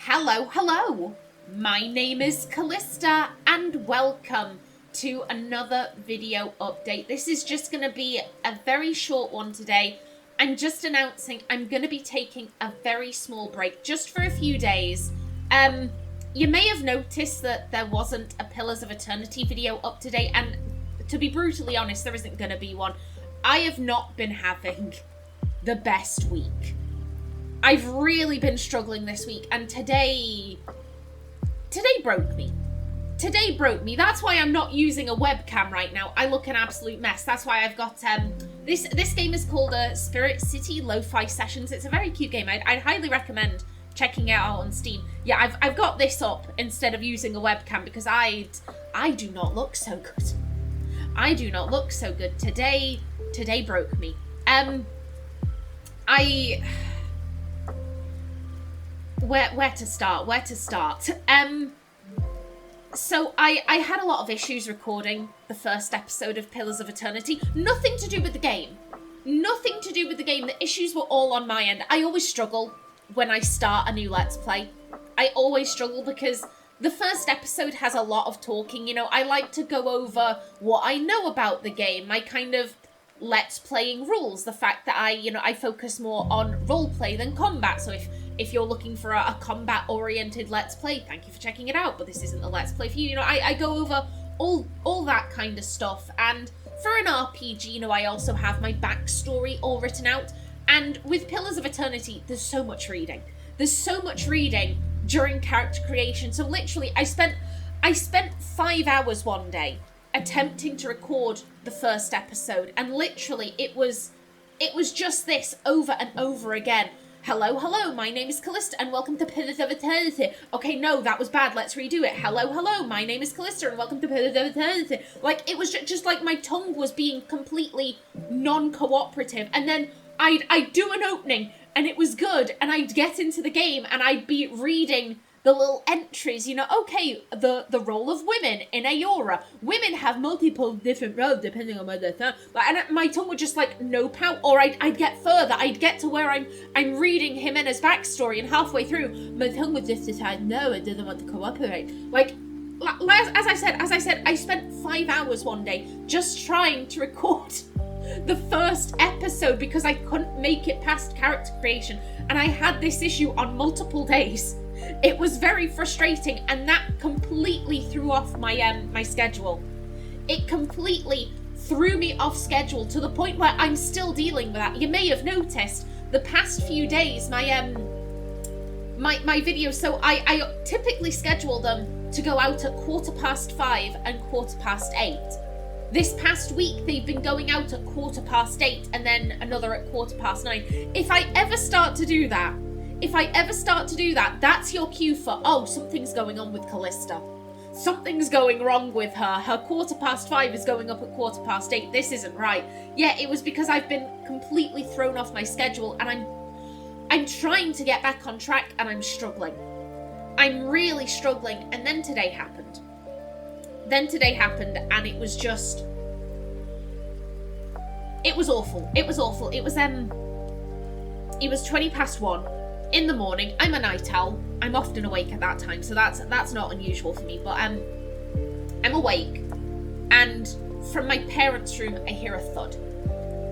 Hello. My name is Callista and welcome to another video update. This is just going to be a very short one today. I'm just announcing I'm going to be taking a very small break just for a few days. You may have noticed that there wasn't a Pillars of Eternity video up to date, and to be brutally honest, there isn't going to be one. I have not been having the best week. I've really been struggling this week, and today broke me. Today broke me. That's why I'm not using a webcam right now. I look an absolute mess. That's why I've got, this game is called Spirit City Lo-Fi Sessions. It's a very cute game. I'd highly recommend checking it out on Steam. Yeah, I've got this up instead of using a webcam because I do not look so good. I do not look so good. Today broke me. Where to start? So I had a lot of issues recording the first episode of Pillars of Eternity. Nothing to do with the game. Nothing to do with the game. The issues were all on my end. I always struggle when I start a new Let's Play. I always struggle because the first episode has a lot of talking. You know, I like to go over what I know about the game. My kind of Let's Playing rules. The fact that I focus more on roleplay than combat. So if you're looking for a combat-oriented Let's Play, thank you for checking it out, but this isn't the Let's Play for you. You know, I go over all that kind of stuff, and for an RPG, you know, I also have my backstory all written out, and with Pillars of Eternity, there's so much reading. There's so much reading during character creation, so literally, I spent 5 hours one day attempting to record the first episode, and literally, it was just this over and over again. Hello, my name is Callista, and welcome to Pillars of Eternity. Okay, no, that was bad, let's redo it. Hello, my name is Callista, and welcome to Pillars of Eternity. Like, it was just like my tongue was being completely non-cooperative, and then I'd do an opening, and it was good, and I'd get into the game, and I'd be reading the little entries, you know, okay, the role of women in Ayora. Women have multiple different roles depending on whether they're... And my tongue would just, like, nope out, or I'd get further. I'd get to where I'm reading Jimena's backstory, and halfway through, my tongue would just decide, no, it doesn't want to cooperate. Like, as I said, I spent 5 hours one day just trying to record the first episode because I couldn't make it past character creation, and I had this issue on multiple days. It was very frustrating, and that completely threw off my my schedule. It completely threw me off schedule to the point where I'm still dealing with that. You may have noticed the past few days my my videos, so I typically schedule them to go out at 5:15 and 8:15. This past week they've been going out at 8:15 and then another at 9:15. If I ever start to do that, that's your cue for, oh, something's going on with Callista. Something's going wrong with her. Her 5:15 is going up at 8:15. This isn't right. Yeah, it was because I've been completely thrown off my schedule, and I'm trying to get back on track, and I'm struggling. I'm really struggling, and then today happened. And it was just... It was awful. It was 1:20 in the morning. I'm a night owl. I'm often awake at that time, so that's not unusual for me, but I'm awake, and from my parents' room I hear a thud,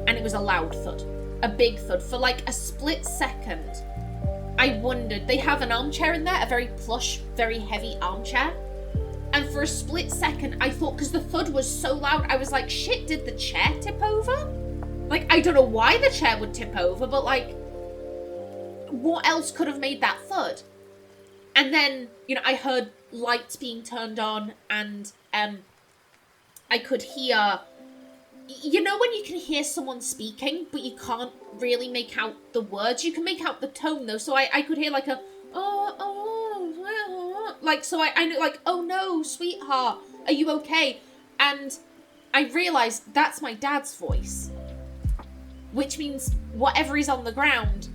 and it was a loud thud, a big thud. For like a split second I wondered, they have an armchair in there, a very plush, very heavy armchair, and for a split second I thought, because the thud was so loud, I was like, shit, did the chair tip over? Like, I don't know why the chair would tip over, but like, what else could have made that thud? And then, you know, I heard lights being turned on, and I could hear, you know when you can hear someone speaking, but you can't really make out the words? You can make out the tone, though, so I could hear like a, like, so I knew, like, oh no, sweetheart, are you okay? And I realised that's my dad's voice, which means whatever is on the ground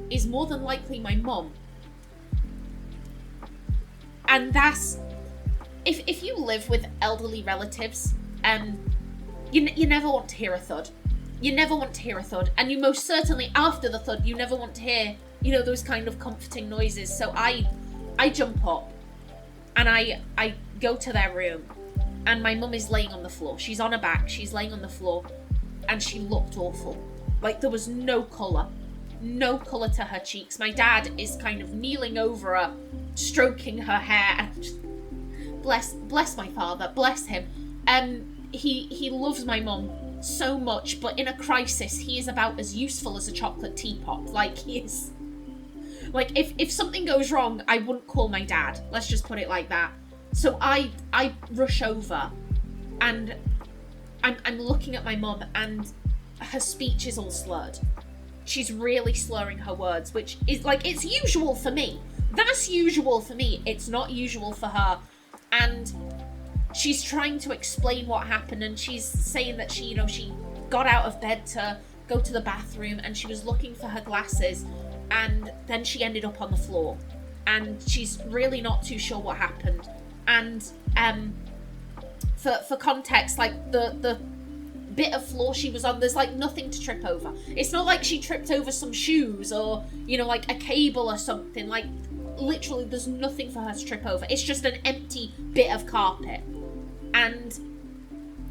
is more than likely my mum. And that's... If you live with elderly relatives, you never want to hear a thud. You never want to hear a thud. And you most certainly, after the thud, you never want to hear, you know, those kind of comforting noises. So I I jump up and I go to their room, and my mum is laying on the floor. She's on her back, she's laying on the floor, and she looked awful. Like, there was no colour to her cheeks. My dad is kind of kneeling over her, stroking her hair, and bless my father, bless him. He loves my mum so much, but in a crisis, he is about as useful as a chocolate teapot. Like, he is... Like, if something goes wrong, I wouldn't call my dad. Let's just put it like that. So I rush over, and I'm looking at my mum, and her speech is all slurred. She's really slurring her words, which is, like, it's usual for me. That's usual for me. It's not usual for her. And she's trying to explain what happened, and she's saying that she got out of bed to go to the bathroom, and she was looking for her glasses, and then she ended up on the floor, and she's really not too sure what happened. And for context, like, the bit of floor she was on, there's like nothing to trip over. It's not like she tripped over some shoes or, like a cable or something. Like, literally there's nothing for her to trip over. It's just an empty bit of carpet. And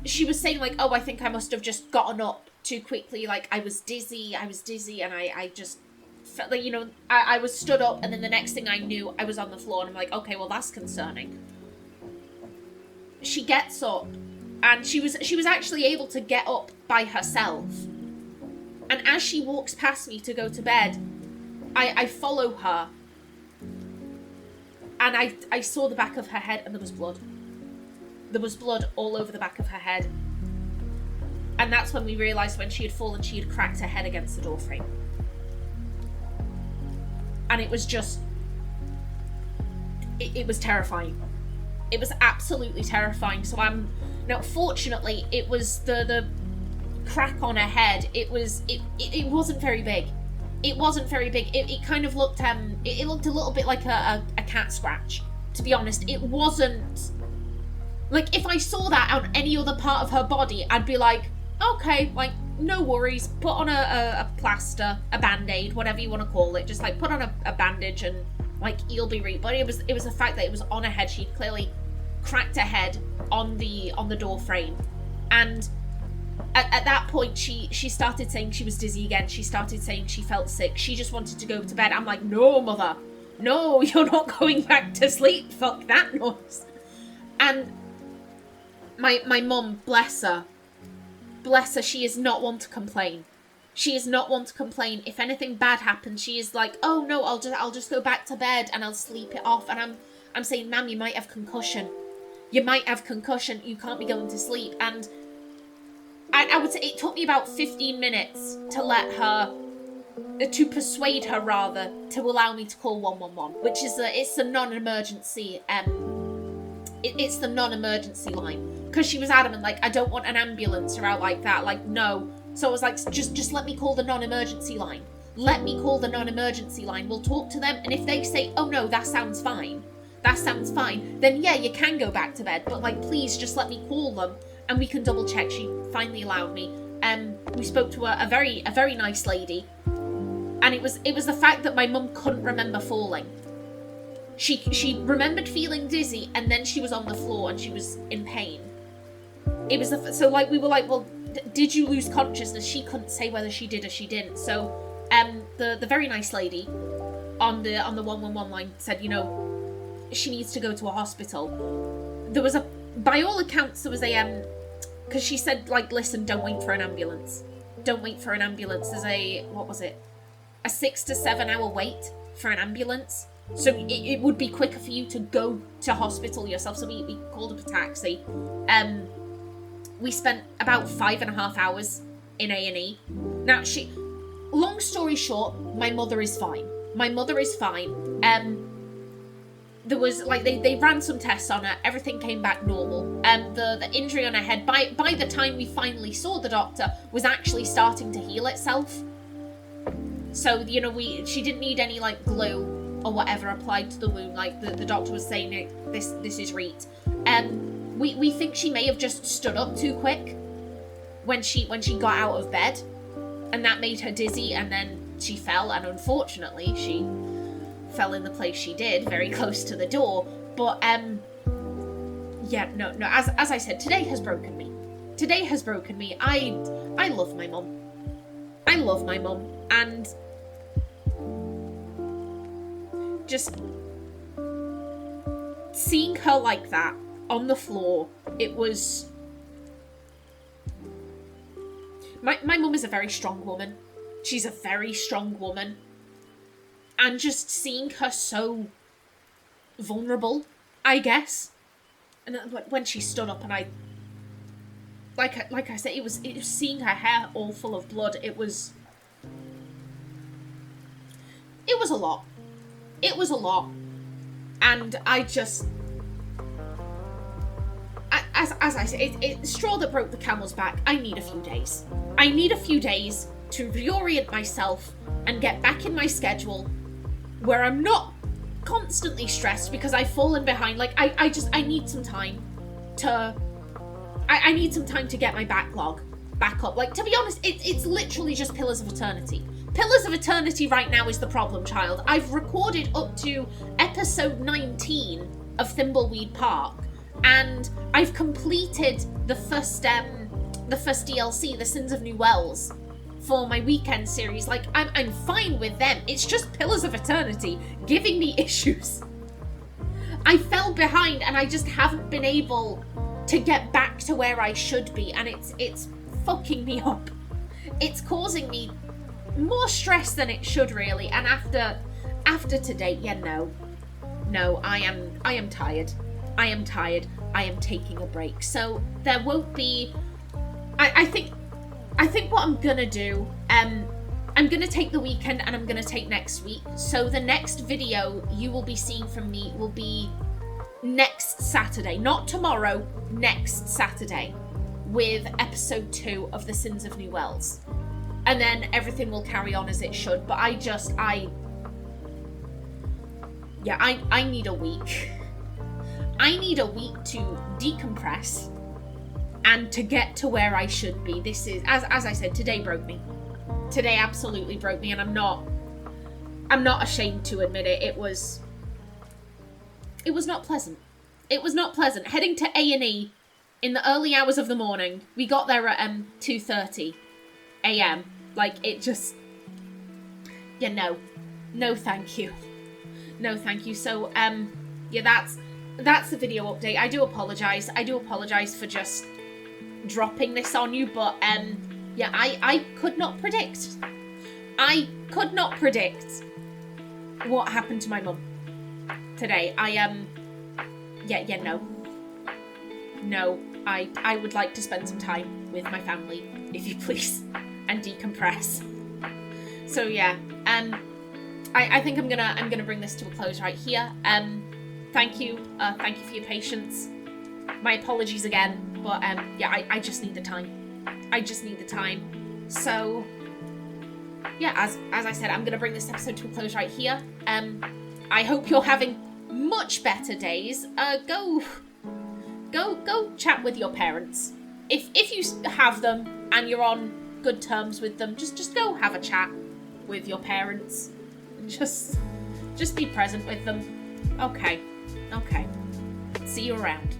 she was saying, like, oh, I think I must have just gotten up too quickly. Like, I was dizzy, and I just felt like, I was stood up, and then the next thing I knew, I was on the floor, and I'm like, okay, well, that's concerning. She gets up, and she was actually able to get up by herself. And as she walks past me to go to bed, I follow her, and I saw the back of her head, and there was blood. There was blood all over the back of her head. And that's when we realised when she had fallen, she had cracked her head against the door frame. And it was just... It was terrifying. It was absolutely terrifying. So now, fortunately, it was the crack on her head. It wasn't very big. It wasn't very big. It kind of looked... It looked a little bit like a cat scratch, to be honest. It wasn't... Like, if I saw that on any other part of her body, I'd be like, okay, like, no worries. Put on a plaster, a band-aid, whatever you want to call it. Just, like, put on a bandage and, like, you'll be right. But it was the fact that it was on her head. She'd clearly cracked her head on the door frame. And at that point, she started saying she was dizzy again. She started saying she felt sick. She just wanted to go to bed. I'm like, no, mother. No, you're not going back to sleep. Fuck that noise. And... My mum, bless her, she is not one to complain. She is not one to complain. If anything bad happens, she is like, oh no, I'll just go back to bed and I'll sleep it off. And I'm saying, ma'am, you might have concussion. You might have concussion. You can't be going to sleep. And I would say it took me about 15 minutes to persuade her rather, to allow me to call 111, which is it's a non-emergency, it's the non-emergency line. Because she was adamant, like, I don't want an ambulance or out like that, like, no. So I was like, just let me call the non-emergency line. Let me call the non-emergency line. We'll talk to them, and if they say, oh no, that sounds fine, then yeah, you can go back to bed, but, like, please just let me call them, and we can double check. She finally allowed me. We spoke to a very nice lady, and it was the fact that my mum couldn't remember falling. She remembered feeling dizzy, and then she was on the floor, and she was in pain. It was so, like, we were like, well, did you lose consciousness? She couldn't say whether she did or she didn't. So, the very nice lady on the 111 line said, she needs to go to a hospital. There was by all accounts, there was because she said, like, listen, don't wait for an ambulance. Don't wait for an ambulance. There's a 6 to 7 hour wait for an ambulance. So it would be quicker for you to go to hospital yourself. So we called up a taxi. We spent about 5.5 hours in A&E. Now, long story short, my mother is fine. There was, like, they ran some tests on her. Everything came back normal. The injury on her head, by the time we finally saw the doctor, was actually starting to heal itself. So, she didn't need any, like, glue or whatever applied to the wound. Like, the doctor was saying, this is reet. We think she may have just stood up too quick when she got out of bed, and that made her dizzy, and then she fell, and unfortunately she fell in the place she did, very close to the door. But, yeah, no, as I said, today has broken me. Today has broken me. I love my mum. I love my mum, and just seeing her like that on the floor, it was... My mum is a very strong woman. She's a very strong woman. And just seeing her so vulnerable, I guess. And when she stood up and like I said, it was seeing her hair all full of blood. It was a lot. It was a lot. And I just... As I said, it's straw that broke the camel's back. I need a few days. I need a few days to reorient myself and get back in my schedule where I'm not constantly stressed because I've fallen behind. Like, I need some time to... I need some time to get my backlog back up. Like, to be honest, it's literally just Pillars of Eternity. Pillars of Eternity right now is the problem, child. I've recorded up to episode 19 of Thimbleweed Park, and I've completed the first DLC, The Sins of New Wells, for my weekend series. Like, I'm fine with them. It's just Pillars of Eternity giving me issues. I fell behind and I just haven't been able to get back to where I should be, and it's fucking me up. It's causing me more stress than it should, really. And after today, yeah, no, I am tired. I am tired. I am taking a break. So there won't be... I think what I'm gonna do, I'm gonna take the weekend and I'm gonna take next week. So the next video you will be seeing from me will be next Saturday, not tomorrow, next Saturday, with episode 2 of The Sins of New Wells. And then everything will carry on as it should. But I need a week. I need a week to decompress and to get to where I should be. This is, as I said, today broke me. Today absolutely broke me, and I'm not ashamed to admit it. It was not pleasant. It was not pleasant. Heading to A&E in the early hours of the morning. We got there at 2:30 a.m. Like, it just... Yeah, no thank you. No thank you. So, yeah, that's the video update. I do apologise. I do apologise for just dropping this on you, but, yeah, I could not predict. I could not predict what happened to my mum today. No, I would like to spend some time with my family, if you please, and decompress. So yeah, I think I'm gonna bring this to a close right here. Thank you for your patience. My apologies again, but yeah, I just need the time. I just need the time. So yeah, as I said, I'm gonna bring this episode to a close right here. I hope you're having much better days. Go chat with your parents. If you have them and you're on good terms with them, just go have a chat with your parents. Just be present with them. Okay. See you around.